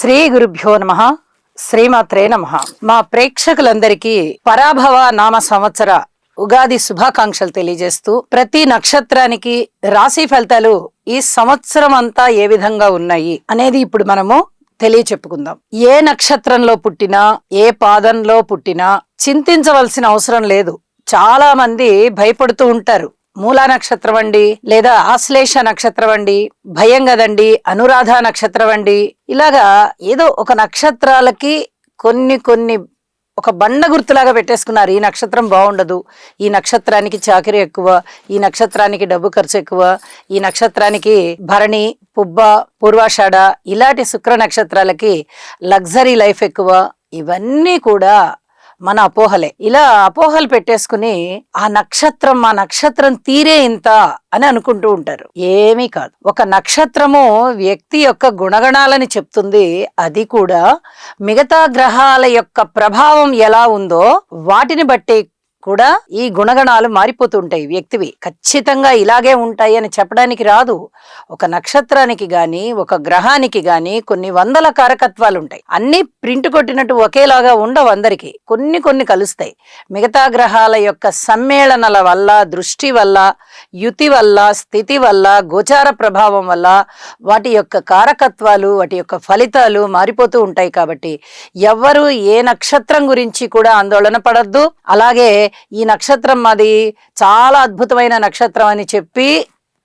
శ్రీ గురుభ్యో నమః. శ్రీమాత్రే నమః. మా ప్రేక్షకులందరికీ పరాభవ నామ సంవత్సర ఉగాది శుభాకాంక్షలు తెలియజేస్తూ, ప్రతి నక్షత్రానికి రాశి ఫలితాలు ఈ సంవత్సరం అంతా ఏ విధంగా ఉన్నాయి అనేది ఇప్పుడు మనము తెలియచెప్పుకుందాం. ఏ నక్షత్రంలో పుట్టినా, ఏ పాదంలో పుట్టినా చింతించవలసిన అవసరం లేదు. చాలా మంది భయపడుతూ ఉంటారు. మూలా నక్షత్రం అండి, లేదా ఆశ్లేష నక్షత్రం అండి, భయం కదండి, అనురాధ నక్షత్రం అండి, ఇలాగా ఏదో ఒక నక్షత్రాలకి కొన్ని ఒక బండ గుర్తులాగా పెట్టేసుకున్నారు. ఈ నక్షత్రం బాగుండదు, ఈ నక్షత్రానికి చాకరీ ఎక్కువ, ఈ నక్షత్రానికి డబ్బు ఖర్చు ఎక్కువ, ఈ నక్షత్రానికి భరణి, పుబ్బ, పూర్వాషాఢ ఇలాంటి శుక్ర నక్షత్రాలకి లగ్జరీ లైఫ్ ఎక్కువ. ఇవన్నీ కూడా మన అపోహలే. ఇలా అపోహలు పెట్టేసుకుని ఆ నక్షత్రం తీరే ఇంత అని అనుకుంటూ ఉంటారు. ఏమీ కాదు. ఒక నక్షత్రము వ్యక్తి యొక్క గుణగణాలని చెప్తుంది. అది కూడా మిగతా గ్రహాల యొక్క ప్రభావం ఎలా ఉందో వాటిని బట్టి కూడా ఈ గుణగణాలు మారిపోతుంటాయి. వ్యక్తివి ఖచ్చితంగా ఇలాగే ఉంటాయి అని చెప్పడానికి రాదు. ఒక నక్షత్రానికి గాని, ఒక గ్రహానికి గాని కొన్ని వందల కారకత్వాలు ఉంటాయి. అన్ని ప్రింట్ కొట్టినట్టు ఒకేలాగా ఉండవు. అందరికి కొన్ని కలుస్తాయి. మిగతా గ్రహాల యొక్క సమ్మేళనల వల్ల, దృష్టి వల్ల, యుతి వల్ల, స్థితి వల్ల, గోచార ప్రభావం వల్ల వాటి యొక్క కారకత్వాలు, వాటి యొక్క ఫలితాలు మారిపోతూ ఉంటాయి. కాబట్టి ఎవ్వరూ ఏ నక్షత్రం గురించి కూడా ఆందోళన పడద్దు. అలాగే ఈ నక్షత్రం మాది చాలా అద్భుతమైన నక్షత్రం అని చెప్పి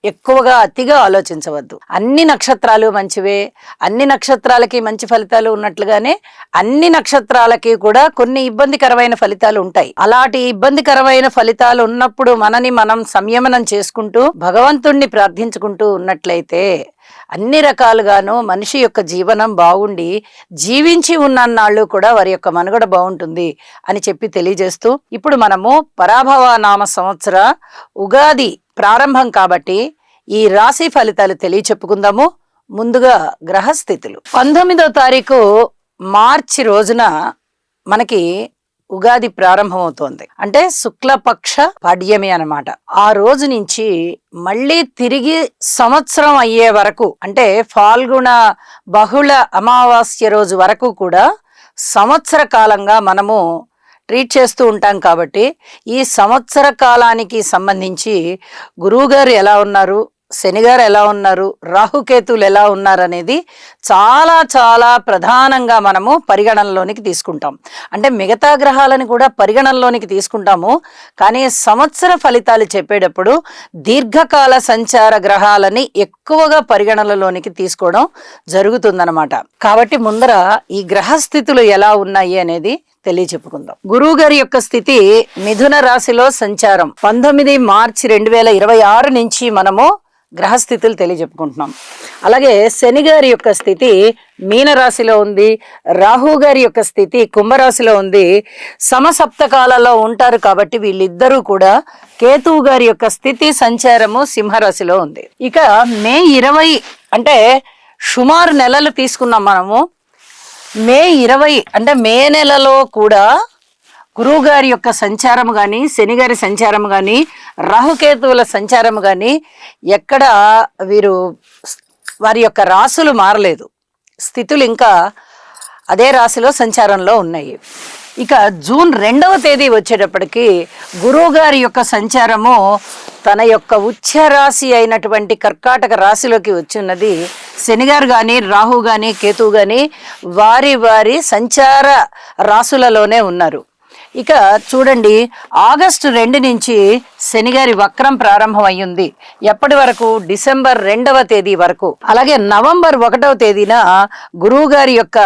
ఎక్కువగా అతిగా ఆలోచించవద్దు. అన్ని నక్షత్రాలు మంచివే, అన్ని నక్షత్రాలకి మంచి ఫలితాలు ఉన్నట్లుగానే అన్ని నక్షత్రాలకి కూడా కొన్ని ఇబ్బందికరమైన ఫలితాలు ఉంటాయి. అలాంటి ఇబ్బందికరమైన ఫలితాలు ఉన్నప్పుడు మనని మనం సంయమనం చేసుకుంటూ భగవంతుణ్ణి ప్రార్థించుకుంటూ ఉన్నట్లయితే అన్ని రకాలుగాను మనిషి యొక్క జీవనం బాగుండి జీవించి ఉన్నన్నాళ్ళు కూడా వారి యొక్క మనుగడ బాగుంటుంది అని చెప్పి తెలియజేస్తూ, ఇప్పుడు మనము పరాభవ నామ సంవత్సర ఉగాది ప్రారంభం కాబట్టి ఈ రాశి ఫలితాలు తెలియచెప్పుకుందాము. ముందుగా గ్రహస్థితులు. 19వ తారీఖు మార్చి రోజున మనకి ఉగాది ప్రారంభమవుతోంది. అంటే శుక్లపక్ష పాడ్యమి అన్నమాట. ఆ రోజు నుంచి మళ్ళీ తిరిగి సంవత్సరం అయ్యే వరకు, అంటే ఫాల్గుణ బహుళ అమావాస్య రోజు వరకు కూడా సంవత్సర కాలంగా మనము ట్రీట్ చేస్తూ ఉంటాం. కాబట్టి ఈ సంవత్సర కాలానికి సంబంధించి గురువుగారు ఎలా ఉన్నారు, శనిగారు ఎలా ఉన్నారు, రాహుకేతువులు ఎలా ఉన్నారు అనేది చాలా ప్రధానంగా మనము పరిగణనలోనికి తీసుకుంటాం. అంటే మిగతా గ్రహాలను కూడా పరిగణనలోనికి తీసుకుంటాము. కానీ సంవత్సర ఫలితాలు చెప్పేటప్పుడు దీర్ఘకాల సంచార గ్రహాలని ఎక్కువగా పరిగణనలోనికి తీసుకోవడం జరుగుతుందన్నమాట. కాబట్టి ముందర ఈ గ్రహస్థితులు ఎలా ఉన్నాయి అనేది తెలియచెప్పుకుందాం. గురువు గారి యొక్క స్థితి మిథున రాశిలో సంచారం 19 మార్చి 2026 నుంచి మనము గ్రహస్థితులు తెలియజెప్పుకుంటున్నాం. అలాగే శని గారి యొక్క స్థితి మీనరాశిలో ఉంది, రాహు గారి యొక్క స్థితి కుంభరాశిలో ఉంది. సమసప్తకాలలో ఉంటారు కాబట్టి వీళ్ళిద్దరూ కూడా కేతువు గారి యొక్క స్థితి సంచారము సింహరాశిలో ఉంది. ఇక మే 20 అంటే సుమారు నెలలు తీసుకున్నాం మనము. మే 20 అంటే మే నెలలో కూడా గురువు గారి యొక్క సంచారము కానీ, శని గారి సంచారము కానీ, రాహుకేతువుల సంచారము కానీ ఎక్కడ వారి యొక్క రాశులు మారలేదు. స్థితులు ఇంకా అదే రాశిలో సంచారంలో ఉన్నాయి. ఇక జూన్ 2వ తేదీ వచ్చేటప్పటికి గురువు గారి యొక్క సంచారము తన యొక్క ఉచ్చ రాశి అయినటువంటి కర్కాటక రాశిలోకి వచ్చిన్నది. శనిగారు కానీ, రాహు కానీ, కేతువు కానీ వారి సంచార రాశులలోనే ఉన్నారు. ఇక చూడండి, ఆగస్టు 2 నుంచి శనిగారి వక్రం ప్రారంభం అయ్యింది. ఎప్పటి వరకు? డిసెంబర్ 2వ తేదీ వరకు. అలాగే నవంబర్ 1వ తేదీన గురువు గారి యొక్క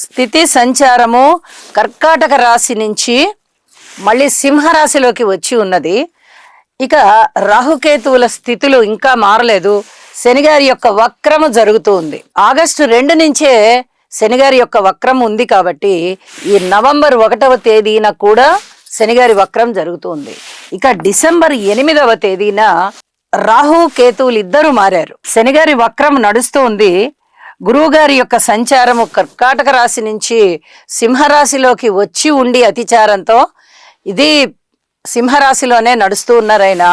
స్థితి సంచారము కర్కాటక రాశి నుంచి మళ్ళీ సింహరాశిలోకి వచ్చి ఉన్నది. ఇక రాహుకేతువుల స్థితులు ఇంకా మారలేదు. శనిగారి యొక్క వక్రము జరుగుతూ ఉంది. ఆగస్టు 2 నుంచే శనిగారి యొక్క వక్రం ఉంది కాబట్టి ఈ నవంబర్ 1వ తేదీన కూడా శనిగారి వక్రం జరుగుతుంది. ఇక డిసెంబర్ 8వ తేదీన రాహు కేతువులు ఇద్దరు మారారు. శనిగారి వక్రం నడుస్తూ ఉంది. గురువు గారి యొక్క సంచారము కర్కాటక రాశి నుంచి సింహరాశిలోకి వచ్చి ఉండి అతిచారంతో ఇది సింహరాశిలోనే నడుస్తూ ఉన్నారైనా.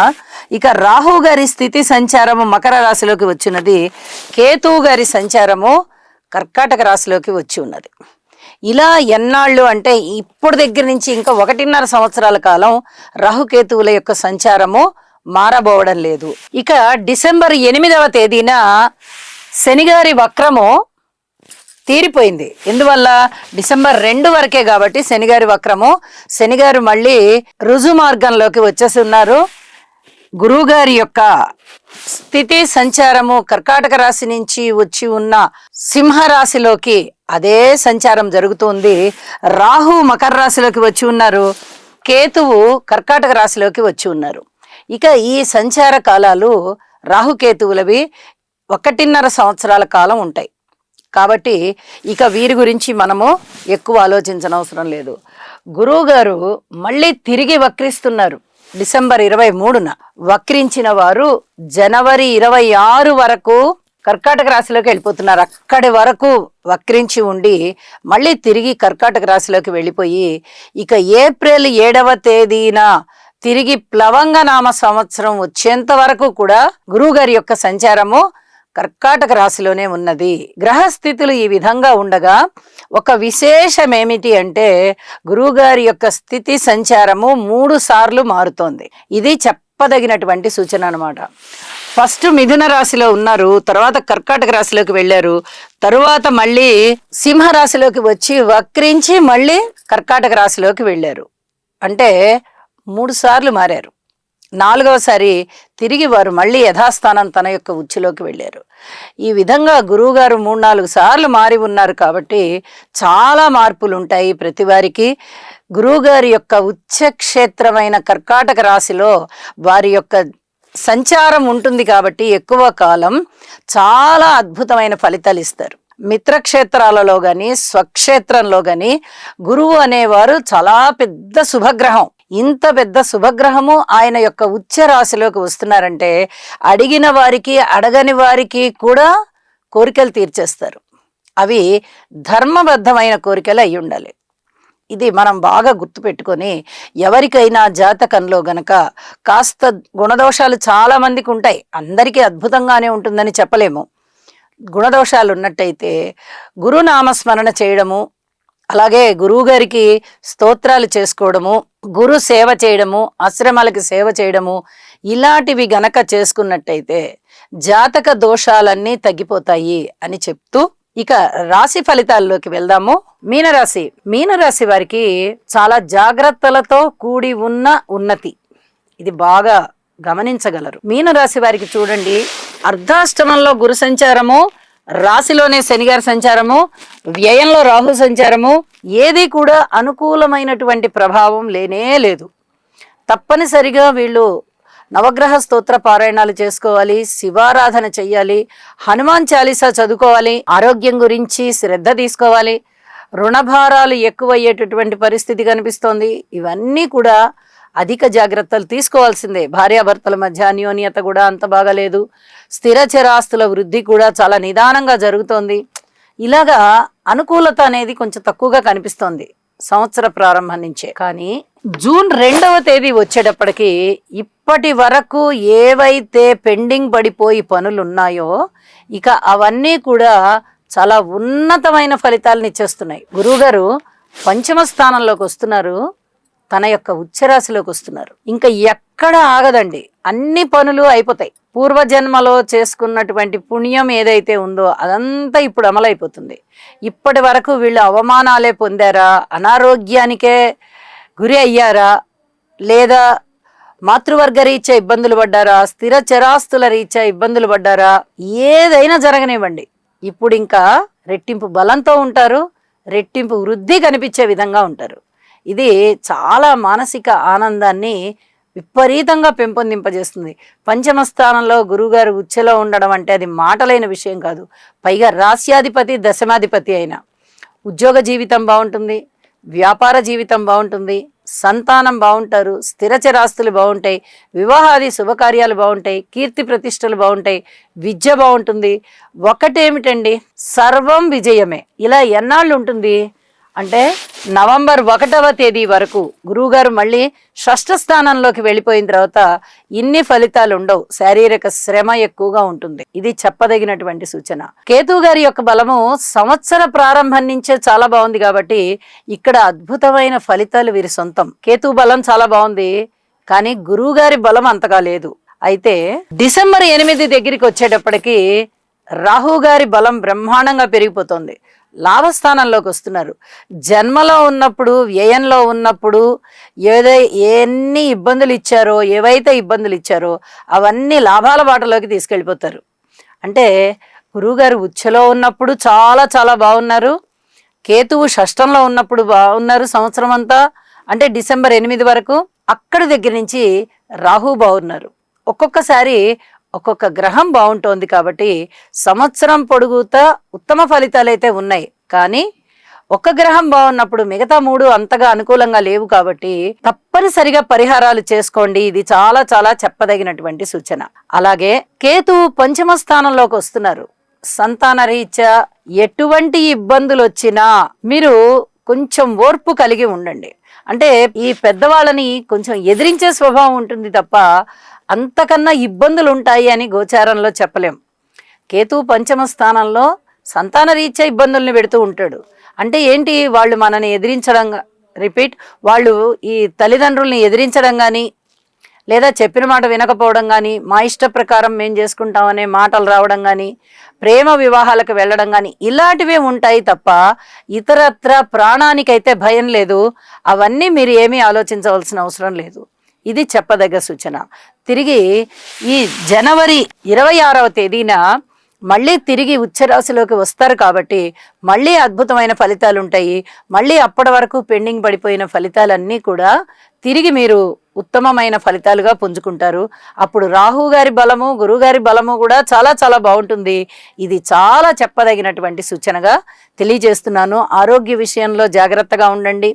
ఇక రాహు గారి స్థితి సంచారము మకర రాశిలోకి వచ్చినది. కేతువు గారి సంచారము కర్కాటక రాశిలోకి వచ్చి ఉన్నది. ఇలా ఎన్నాళ్ళు అంటే ఇప్పుడు దగ్గర నుంచి ఇంకా 1.5 సంవత్సరాల కాలం రాహుకేతువుల యొక్క సంచారము మారబోవడం లేదు. ఇక డిసెంబర్ 8వ తేదీన శనిగారి వక్రము తీరిపోయింది. ఎందువల్ల? డిసెంబర్ 2 వరకే కాబట్టి శనిగారి వక్రము. శనిగారు మళ్ళీ రుజు మార్గంలోకి వచ్చేసి ఉన్నారు. గురువు గారి యొక్క స్థితి సంచారము కర్కాటక రాశి నుంచి వచ్చి ఉన్న సింహరాశిలోకి అదే సంచారం జరుగుతుంది. రాహు మకర రాశిలోకి వచ్చి ఉన్నారు. కేతువు కర్కాటక రాశిలోకి వచ్చి ఉన్నారు. ఇక ఈ సంచార కాలాలు రాహుకేతువులవి 1.5 సంవత్సరాల కాలం ఉంటాయి. కాబట్టి ఇక వీరి గురించి మనము ఎక్కువ ఆలోచించనవసరం లేదు. గురువు గారు మళ్ళీ తిరిగి వక్రిస్తున్నారు. డిసెంబర్ 23న వక్రించిన వారు జనవరి 26 వరకు కర్కాటక రాశిలోకి వెళ్ళిపోతున్నారు. అక్కడి వరకు వక్రించి ఉండి మళ్ళీ తిరిగి కర్కాటక రాశిలోకి వెళ్ళిపోయి ఇక ఏప్రిల్ 7వ తేదీన తిరిగి ప్లవంగ నామ సంవత్సరం వచ్చేంత వరకు కూడా గురువుగారి యొక్క సంచారము కర్కాటక రాశిలోనే ఉన్నది. గ్రహస్థితులు ఈ విధంగా ఉండగా ఒక విశేషం ఏమిటి అంటే గురువుగారి యొక్క స్థితి సంచారము 3 సార్లు మారుతోంది. ఇది చెప్పదగినటువంటి సూచన అన్నమాట. ఫస్ట్ మిథున రాశిలో ఉన్నారు, తర్వాత కర్కాటక రాశిలోకి వెళ్ళారు, తరువాత మళ్ళీ సింహరాశిలోకి వచ్చి వక్రించి మళ్ళీ కర్కాటక రాశిలోకి వెళ్ళారు. అంటే 3 సార్లు మారారు. 4వసారి తిరిగి వారు మళ్ళీ యథాస్థానం తన యొక్క ఉచ్చులోకి వెళ్ళారు. ఈ విధంగా గురువుగారు 3-4 సార్లు మారి ఉన్నారు కాబట్టి చాలా మార్పులు ఉంటాయి ప్రతి వారికి. గురువుగారి యొక్క ఉచ్చక్షేత్రమైన కర్కాటక రాశిలో వారి యొక్క సంచారం ఉంటుంది కాబట్టి ఎక్కువ కాలం చాలా అద్భుతమైన ఫలితాలు ఇస్తారు. మిత్రక్షేత్రాలలో గాని స్వక్షేత్రంలో గాని గురువు అనేవారు చాలా పెద్ద శుభగ్రహం. ఇంత పెద్ద శుభగ్రహము ఆయన యొక్క ఉచ్చ రాశిలోకి వస్తున్నారంటే అడిగిన వారికి అడగని వారికి కూడా కోరికలు తీర్చేస్తారు. అవి ధర్మబద్ధమైన కోరికలు అయి ఉండాలి. ఇది మనం బాగా గుర్తుపెట్టుకొని ఎవరికైనా జాతకంలో గనక కాస్త గుణదోషాలు చాలా మందికి ఉంటాయి. అందరికీ అద్భుతంగానే ఉంటుందని చెప్పలేము. గుణదోషాలు ఉన్నట్టయితే గురునామస్మరణ చేయడము, అలాగే గురువు గారికి స్తోత్రాలు చేసుకోవడము, గురు సేవ చేయడము, ఆశ్రమాలకి సేవ చేయడము, ఇలాంటివి గనక చేసుకున్నట్టయితే జాతక దోషాలన్నీ తగ్గిపోతాయి అని చెప్తూ ఇక రాశి ఫలితాల్లోకి వెళ్దాము. మీనరాశి వారికి చాలా జాగ్రత్తలతో కూడి ఉన్న ఉన్నతి, ఇది బాగా గమనించగలరు. మీనరాశి వారికి చూడండి, అర్ధాష్టమంలో గురు సంచారము, రాశిలోనే శనిగారి సంచారము, వ్యయంలో రాహు సంచారము, ఏది కూడా అనుకూలమైనటువంటి ప్రభావం లేనే లేదు. తప్పనిసరిగా వీళ్ళు నవగ్రహ స్తోత్ర పారాయణాలు చేసుకోవాలి, శివారాధన చెయ్యాలి, హనుమాన్ చాలీసా చదువుకోవాలి, ఆరోగ్యం గురించి శ్రద్ధ తీసుకోవాలి. రుణభారాలు ఎక్కువయ్యేటటువంటి పరిస్థితి కనిపిస్తోంది. ఇవన్నీ కూడా అధిక జాగ్రత్తలు తీసుకోవాల్సిందే. భార్యాభర్తల మధ్య అన్యోన్యత కూడా అంత బాగాలేదు. స్థిర చరాస్తుల వృద్ధి కూడా చాలా నిదానంగా జరుగుతోంది. ఇలాగా అనుకూలత అనేది కొంచెం తక్కువగా కనిపిస్తోంది సంవత్సర ప్రారంభం నుంచే. కానీ జూన్ 2వ తేదీ వచ్చేటప్పటికి ఇప్పటి వరకు ఏవైతే పెండింగ్ పడిపోయి పనులు ఉన్నాయో ఇక అవన్నీ కూడా చాలా ఉన్నతమైన ఫలితాలను ఇచ్చేస్తున్నాయి. గురువుగారు 5వ స్థానంలోకి వస్తున్నారు, తన యొక్క ఉచ్చరాశిలోకి వస్తున్నారు. ఇంకా ఎక్కడ ఆగదండి, అన్ని పనులు అయిపోతాయి. పూర్వజన్మలో చేసుకున్నటువంటి పుణ్యం ఏదైతే ఉందో అదంతా ఇప్పుడు అమలైపోతుంది. ఇప్పటి వరకు వీళ్ళు అవమానాలే పొందారా, అనారోగ్యానికే గురి అయ్యారా, లేదా మాతృవర్గ రీత్యా ఇబ్బందులు పడ్డారా, స్థిర చరాస్తుల రీత్యా ఇబ్బందులు పడ్డారా, ఏదైనా జరగనివ్వండి, ఇప్పుడు ఇంకా రెట్టింపు బలంతో ఉంటారు, రెట్టింపు వృద్ధి కనిపించే విధంగా ఉంటారు. ఇది చాలా మానసిక ఆనందాన్ని విపరీతంగా పెంపొందింపజేస్తుంది. 5వ స్థానంలో గురువుగారు ఉచ్చలో ఉండడం అంటే అది మాటలైన విషయం కాదు. పైగా రాస్యాధిపతి, దశమాధిపతి అయిన ఉద్యోగ జీవితం బాగుంటుంది, వ్యాపార జీవితం బాగుంటుంది, సంతానం బాగుంటారు, స్థిరచరాస్తులు బాగుంటాయి, వివాహాది శుభకార్యాలు బాగుంటాయి, కీర్తి ప్రతిష్టలు బాగుంటాయి, విద్య బాగుంటుంది. ఒకటేమిటండి, సర్వం విజయమే. ఇలా ఎన్నాళ్ళు ఉంటుంది? అంటే నవంబర్ 1వ తేదీ వరకు గురువుగారు మళ్ళీ షష్ఠ స్థానంలోకి వెళ్ళిపోయిన తర్వాత ఇన్ని ఫలితాలు ఉండవు, శారీరక శ్రమ ఎక్కువగా ఉంటుంది. ఇది చెప్పదగినటువంటి సూచన. కేతువు గారి యొక్క బలము సంవత్సర ప్రారంభం నుంచే చాలా బాగుంది కాబట్టి ఇక్కడ అద్భుతమైన ఫలితాలు వీరి సొంతం. కేతువు బలం చాలా బాగుంది, కానీ గురువు గారి బలం అంతగా లేదు. అయితే డిసెంబర్ 8 దగ్గరికి వచ్చేటప్పటికి రాహు గారి బలం బ్రహ్మాండంగా పెరిగిపోతుంది. లాభస్థానంలోకి వస్తున్నారు. జన్మలో ఉన్నప్పుడు, వ్యయంలో ఉన్నప్పుడు ఎన్ని ఇబ్బందులు ఇచ్చారో, ఏవైతే ఇబ్బందులు ఇచ్చారో అవన్నీ లాభాల బాటలోకి తీసుకెళ్ళిపోతారు. అంటే గురువుగారు ఉచ్చలో ఉన్నప్పుడు చాలా చాలా బాగున్నారు, కేతువు షష్టంలో ఉన్నప్పుడు బాగున్నారు సంవత్సరం అంతా, అంటే డిసెంబర్ 8 వరకు. అక్కడి దగ్గర నుంచి రాహు బాగున్నారు. ఒక్కొక్కసారి ఒక్కొక్క గ్రహం బాగుంటోంది కాబట్టి సంవత్సరం పొడుగుతా ఉత్తమ ఫలితాలు అయితే ఉన్నాయి. కానీ ఒక గ్రహం బాగున్నప్పుడు మిగతా 3 అంతగా అనుకూలంగా లేవు కాబట్టి తప్పనిసరిగా పరిహారాలు చేసుకోండి. ఇది చాలా చాలా చెప్పదగినటువంటి సూచన. అలాగే కేతువు పంచమ స్థానంలోకి వస్తున్నారు. సంతాన రీత్యా ఎటువంటి ఇబ్బందులు వచ్చినా మీరు కొంచెం ఓర్పు కలిగి ఉండండి. అంటే ఈ పెద్దవాళ్ళని కొంచెం ఎదిరించే స్వభావం ఉంటుంది తప్ప అంతకన్నా ఇబ్బందులు ఉంటాయి అని గోచారంలో చెప్పలేం. కేతువు పంచమ స్థానంలో సంతాన రీత్యా ఇబ్బందుల్ని పెడుతూ ఉంటాడు. అంటే ఏంటి, వాళ్ళు మనని ఎదిరించడం, వాళ్ళు ఈ తల్లిదండ్రుల్ని ఎదిరించడం కానీ, లేదా చెప్పిన మాట వినకపోవడం కానీ, మా ఇష్ట ప్రకారం మేము చేసుకుంటామనే మాటలు రావడం కానీ, ప్రేమ వివాహాలకు వెళ్ళడం కానీ, ఇలాంటివే ఉంటాయి తప్ప ఇతరత్ర ప్రాణానికైతే భయం లేదు. అవన్నీ మీరు ఏమీ ఆలోచించవలసిన అవసరం లేదు. ఇది చెప్పదగ్గ సూచన. తిరిగి ఈ జనవరి 26వ తేదీన మళ్ళీ తిరిగి ఉచ్చరాశిలోకి వస్తారు కాబట్టి మళ్ళీ అద్భుతమైన ఫలితాలు ఉంటాయి. మళ్ళీ అప్పటి వరకు పెండింగ్ పడిపోయిన ఫలితాలన్నీ కూడా తిరిగి మీరు ఉత్తమమైన ఫలితాలుగా పుంజుకుంటారు. అప్పుడు రాహు గారి బలము, గురువు గారి బలము కూడా చాలా చాలా బాగుంటుంది. ఇది చాలా చెప్పదగినటువంటి సూచనగా తెలియజేస్తున్నాను. ఆరోగ్య విషయంలో జాగ్రత్తగా ఉండండి.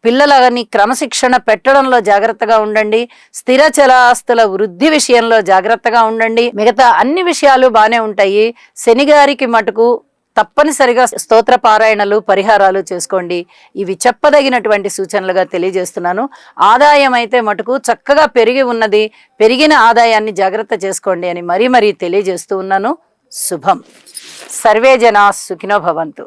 పిల్లలని క్రమశిక్షణ పెట్టడంలో జాగ్రత్తగా ఉండండి. స్థిర చరాస్తుల వృద్ధి విషయంలో జాగ్రత్తగా ఉండండి. మిగతా అన్ని విషయాలు బాగానే ఉంటాయి. శనిగారికి మటుకు తప్పనిసరిగా స్తోత్ర పారాయణలు, పరిహారాలు చేసుకోండి. ఇవి చెప్పదగినటువంటి సూచనలుగా తెలియజేస్తున్నాను. ఆదాయం అయితే మటుకు చక్కగా పెరిగి ఉన్నది. పెరిగిన ఆదాయాన్ని జాగ్రత్త చేసుకోండి అని మరీ తెలియజేస్తూ ఉన్నాను. శుభం. సర్వే జనా సుఖినో భవంతు.